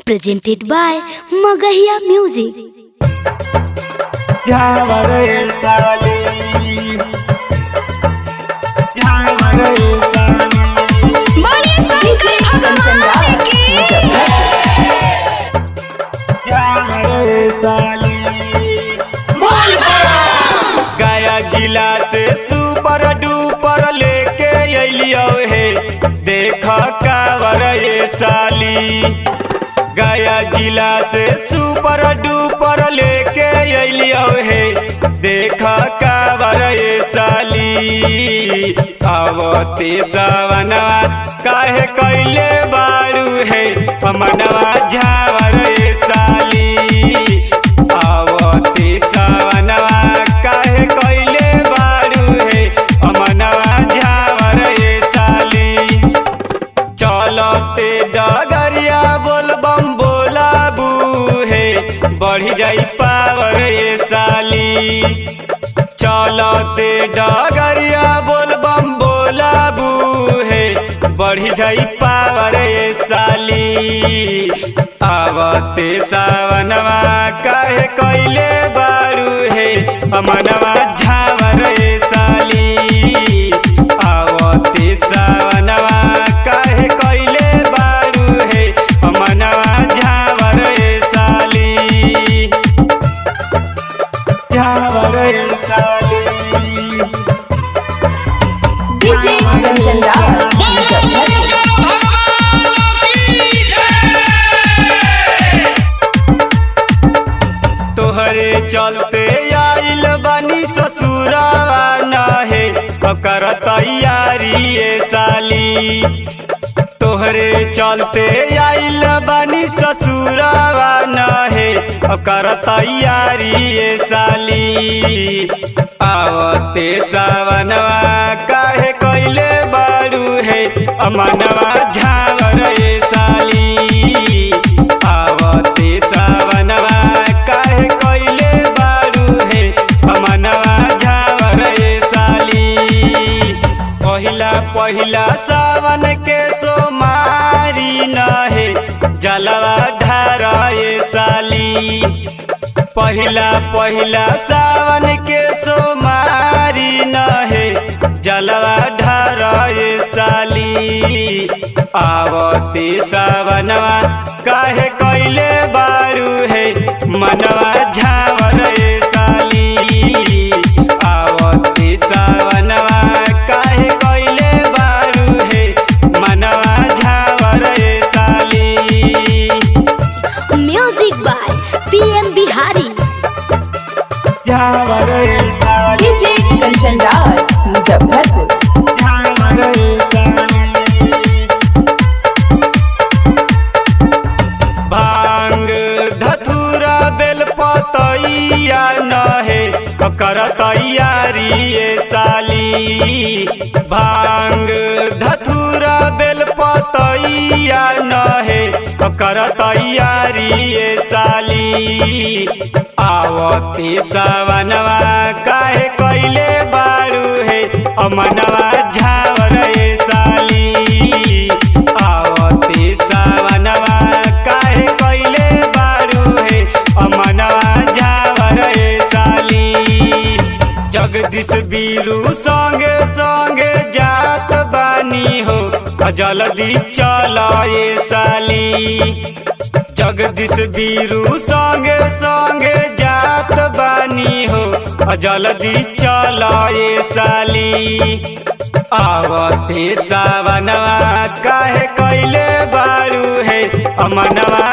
presented by Magahiya Music. गया जिला से super duper लेके अलियो हे देख कावर ये साली। गया जिला से सुपर डुपर लेके अलियो हे देख कावर ये साली। आवते सवनवा काहे कैले बारू है मनवा झावर ये साली। आवते सवनवा काहे कैले बारू है मनवा झावर ये साली। चलते डगरिया बोल बम बोला बू है बढ़ी जाई पावर ये साली। चलते डगरिया बोल बम बोला बू है बढ़ी जाई पावर ये साली। आवते सावनवा काहे कैले बारू है मनवा झावर ये साली। आवते सावनवा काहे कैले बारू है मनवा झावर ये साली। झावर ये साली। डीजे कंचन राज तोहरे चलते आइल बानी ससुरावा नहे ओकर तैयारी ये साली। तोहरे चलते आइल बानी ससुरावा नहे ओकर तैयारी ये साली। आवते सावनवा काहे कैले बारू है मनवा झावर ये साली। आवते सावनवा काहे कैले बारू है मनवा झावर ये साली। पहिला पहिला सावन के सोमारी नहे जलवा ढार ये साली। पहिला पहिला सावन के सोमारी नहे जलवा ढार ये साली। आवते सावनवा काहे कैले बारू है मनवा झावर ये साली। आवते सावनवा काहे कैले बारू है मनवा झावर ये साली। Music by PM Bihari. झावर ये साली। डीजे कंचन राज मुजफ्फरपुर। झावर ये साली। भांग धतूरा बेल पतैया नहे ओकर तैयारी ये साली। भांग धतूरा बेल पतैया नहे ओकर तैयारी ये साली। आवते सावनवा काहे कैले बारू है मनवा झावर ये साली। आवते सावनवा काहे कैले बारू है मनवा झावर ये साली। जगदीश बीरू संगे संगे जात बानी हो जल्दी चला ये साली। जगदीश बीरू संगे संगे जात बानी हो जल्दी चला ये साली। आवते सावनवा काहे कैले बारू है मनवा